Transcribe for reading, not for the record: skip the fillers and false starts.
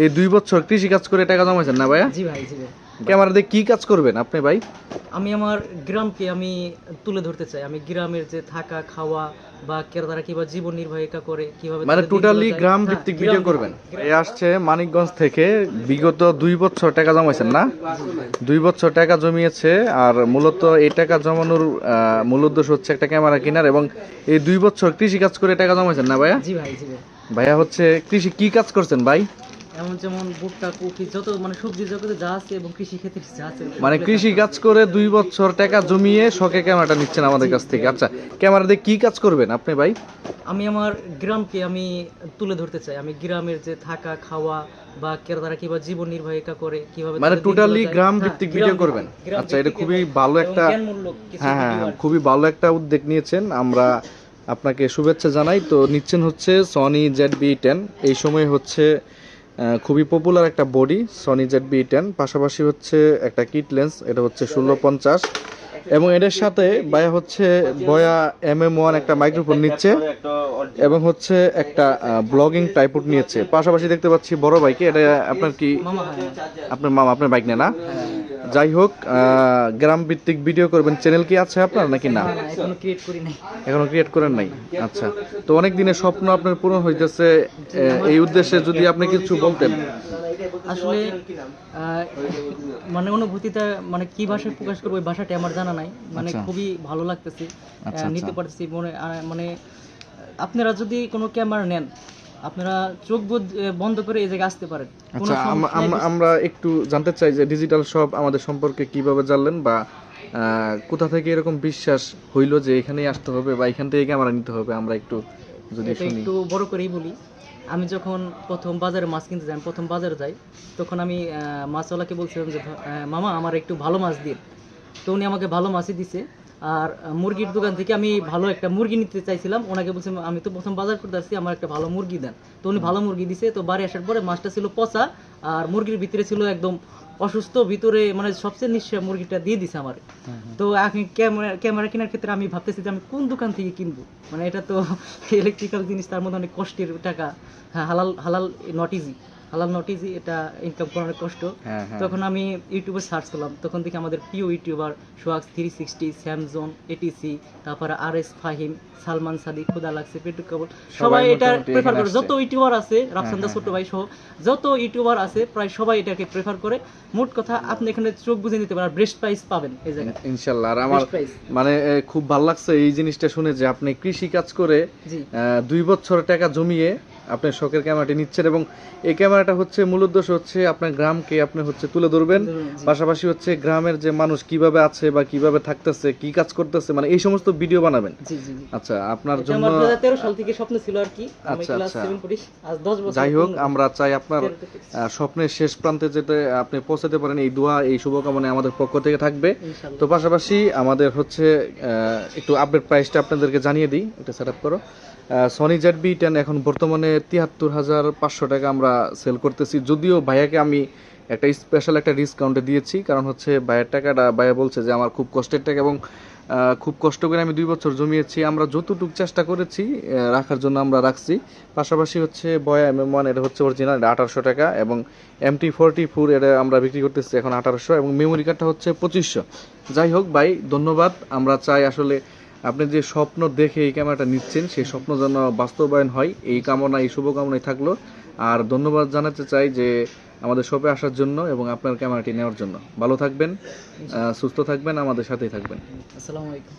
এই 2 বছর কৃষি কাজ করে টাকা জমাইছেন না ভাইয়া? জি ভাই, জি ভাই। ক্যামেরা দিয়ে কি কাজ করবেন আপনি ভাই? আমি আমার গ্রামকে আমি তুলে ধরতে চাই। আমি গ্রামের যে থাকা খাওয়া বা তারা কিভাবে জীবন নির্বাহিকা করে, কিভাবে মানে তাদের টোটালি দিনগুলো যায়। গ্রাম হ্যাঁ, ভিত্তিক গ্রাম ভিডিও ভিত্তিক। করবেন। এই আসছে মানিকগঞ্জ থেকে, বিগত 2 বছর টাকা জমাইছেন না? 2 বছর টাকা জমিয়েছে। আর মূলত এই টাকা জমানোর মূল উদ্দেশ্য হচ্ছে একটা ক্যামেরা কেনার, এবং এই 2 বছর কৃষি কাজ করে টাকা জমাইছেন না ভাইয়া? জি ভাই, জি ভাই। ভাইয়া হচ্ছে কৃষি কি কাজ করছেন ভাই? এমন যেমন ভুট্টা, কফি, যত মানে সবজি জগতে যা আছে এবং কৃষি ক্ষেত্রে যা আছে, মানে কৃষি কাজ করে 2 বছর টাকা জমিয়ে শখে ক্যামেরাটা নিচ্ছেন আমাদের কাছ থেকে। আচ্ছা, ক্যামেরা দিয়ে কি কাজ করবেন আপনি ভাই? আমি আমার গ্রামকে আমি তুলে ধরতে চাই। আমি গ্রামের যে থাকা খাওয়া বা তারা কিভাবে জীবন নির্বাহিকা করে, কিভাবে মানে তাদের টোটালি দিনগুলো যায়। গ্রাম হ্যাঁ, ভিত্তিক গ্রাম ভিডিও ভিত্তিক, করবেন। গ্রাম আচ্ছা, এটা ভিত্তিক খুবই এবং ভালো একটা, জ্ঞানমূলক কিছু হ্যাঁ হ্যাঁ ভিডিও হ্যাঁ, আর কি। খুবই ভালো একটা উদ্যোগ নিয়েছেন। আমরা আপনাকে শুভেচ্ছা জানাই। তো নিচ্ছেন হচ্ছে সনি ZB-10। এই সময় হচ্ছে খুবই পপুলার একটা বডি সনি ZB-10, পাশাপাশি হচ্ছে একটা কিট লেন্স, এটা হচ্ছে 1650, এবং এটার সাথে ভাইয়া হচ্ছে বয়া MM1 একটা মাইক্রোফোন নিচ্ছে, এবং হচ্ছে একটা ব্লগিং ট্রাইপড নিয়েছে। পাশাপাশি দেখতে পাচ্ছি বড় বাইকে, এটা আপনার কি? মামা, হ্যাঁ। আপনার মামা, আপনার বাইক নেয় না? যাই হোক, গ্রাম ভিত্তিক ভিডিও করবেন। চ্যানেল কি আছে আপনার নাকি না? না, না, এখনো ক্রিয়েট করি নাই। এখনো ক্রিয়েট করেন নাই? আচ্ছা, তো অনেক দিনের স্বপ্ন আপনার পূরণ হইতেছে। এই উদ্দেশ্যে যদি আপনি কিছু বলতেন। আসলে মানে অনুভূতিটা মানে কি ভাষায় প্রকাশ করবো ওই ভাষাটা আমার জানা নাই। মানে আচ্ছা। খুবই ভালো লাগতেছে, আচ্ছা, নিতে আচ্ছা। পারতেছি মনে মানে আপনারা যদি কোনো ক্যামেরা নেন, আপনারা চোখ বন্ধ করে এই জায়গায় আসতে পারেন। কোনো আচ্ছা, সমস্যা নাই। আমরা একটু জানতে চাই যে ডিজিটাল শপ আমাদের সম্পর্কে কিভাবে জানলেন, বা কোথা থেকে এরকম বিশ্বাস হইলো যে এখানেই আসতে হবে বা এখান থেকে ক্যামেরা নিতে হবে, আমরা একটু যদি এটা শুনি। একটু বড় করেই বলি। আমি যখন প্রথম বাজারে মাছ কিনতে যাই, প্রথম বাজারে যাই, তখন আমি মাছওয়ালাকে বলছিলাম যে মামা আমার একটু ভালো মাছ দিন। তো উনি আমাকে ভালো মাছই দিছে। আর মুরগির দোকান থেকে আমি ভালো একটা মুরগি নিতে চাইছিলাম, ওনাকে বলছিলাম আমি তো প্রথম বাজার করতে আসছি, আমার একটা ভালো মুরগি দেন। তো উনি ভালো মুরগি দিছে। তো বাড়ি আসার পরে মাছটা ছিল পচা, আর মুরগির ভিতরে ছিল একদম অসুস্থ, ভিতরে মানে সবচেয়ে নিঃস্ব মুরগিটা দিয়ে দিছে আমার। তো এখন ক্যামেরা কেনার ক্ষেত্রে আমি ভাবতেছি যে আমি কোন দোকান থেকে কিনবো, মানে এটা তো ইলেকট্রিক্যাল জিনিস, তার মধ্যে অনেক কষ্টের টাকা। হ্যাঁ, হালাল হালাল নট ইজি, হালাল নট ইজি, এটা ইনকাম করা অনেক কষ্ট। হ্যাঁ, হ্যাঁ। তখন আমি ইউটিউবে সার্চ করলাম, তখন দেখি আমাদের প্রিয় ইউটিউবার সোয়াক্স 360, স্যামজন, এটিসি, তারপরে RS ফাহিম, সালমান সাদিক, খুদা লাগছে, পেটু কাবুল, সবাই এটা মোটামুটি প্রেফার এখানে করে। আসছে। যত ইউটিউবার আছে, রাফসান্দা ছোট ভাই সহ যত ইউটিউবার আছে প্রায় সবাই এটাকে প্রেফার করে। মোট কথা আপনি এখানে চোখ বুঝে নিতে পারেন, বেস্ট প্রাইস পাবেন এই জায়গায়। ইনশাল্লাহ। আর আমার Best price। মানে খুব ভালো লাগছে এই জিনিসটা শুনে যে আপনি কৃষি কাজ করে জি। 2 বছর টাকা জমিয়ে আপনি শখের ক্যামেরাটি নিচ্ছেন, এবং এই ক্যামেরাটা হচ্ছে মূল উদ্দেশ্য হচ্ছে আপনার গ্রামকে আপনি হচ্ছে তুলে ধরবেন। জি। পাশাপাশি হচ্ছে গ্রামের যে মানুষ কিভাবে আছে বা কিভাবে থাকতেছে, কি কাজ করতেছে, মানে এই সমস্ত ভিডিও বানাবেন। জি, জি, জি। আচ্ছা, আপনার এটা জন্য আমার 2013 সাল থেকে স্বপ্ন ছিল আর কি। আমি আচ্ছা, ক্লাস আচ্ছা। 7 পড়ি, আজ 10 বছর। যাই হোক, পূর্ণ। আমরা চাই আপনার স্বপ্নের শেষ প্রান্তে যেতে আপনি পৌঁছাতে পারেন, এই দোয়া এই শুভকামনা আমাদের পক্ষ থেকে থাকবে। ইনশাআল্লাহ। তো পাশাপাশি আমাদের হচ্ছে একটু আপডেট প্রাইসটা আপনাদেরকে জানিয়ে দিই, এটা সেট আপ করো। সনি ZB-10 এখন বর্তমানে 73,500 টাকা আমরা সেল করতেছি। যদিও ভাইয়াকে আমি একটা স্পেশাল একটা ডিসকাউন্টে দিয়েছি, কারণ হচ্ছে ভাইয়ের টাকাটা, ভাইয়া বলছে যে আমার খুব কষ্টের টাকা, এবং খুব কষ্ট করে আমি 2 বছর জমিয়েছি। আমরা যতটুকু চেষ্টা করেছি রাখার জন্য আমরা রাখছি। পাশাপাশি হচ্ছে বয়া MM1, এটা হচ্ছে অরিজিনাল, এটা 1800 টাকা, এবং MT44 এটা আমরা বিক্রি করতেছি এখন 1800, এবং মেমোরি কার্ডটা হচ্ছে 2500। যাই হোক ভাই, ধন্যবাদ। আমরা চাই আসলে আপনি যে স্বপ্ন দেখে এই ক্যামেরাটা নিচ্ছেন, সেই স্বপ্ন যেন বাস্তবায়ন হয়, এই কামনা, এই শুভকামনাই থাকলো। আর ধন্যবাদ জানাতে চাই যে আমাদের শপে আসার জন্য এবং আপনার ক্যামেরাটি নেওয়ার জন্য। ভালো থাকবেন, সুস্থ থাকবেন, আমাদের সাথেই থাকবেন। আসসালামু আলাইকুম।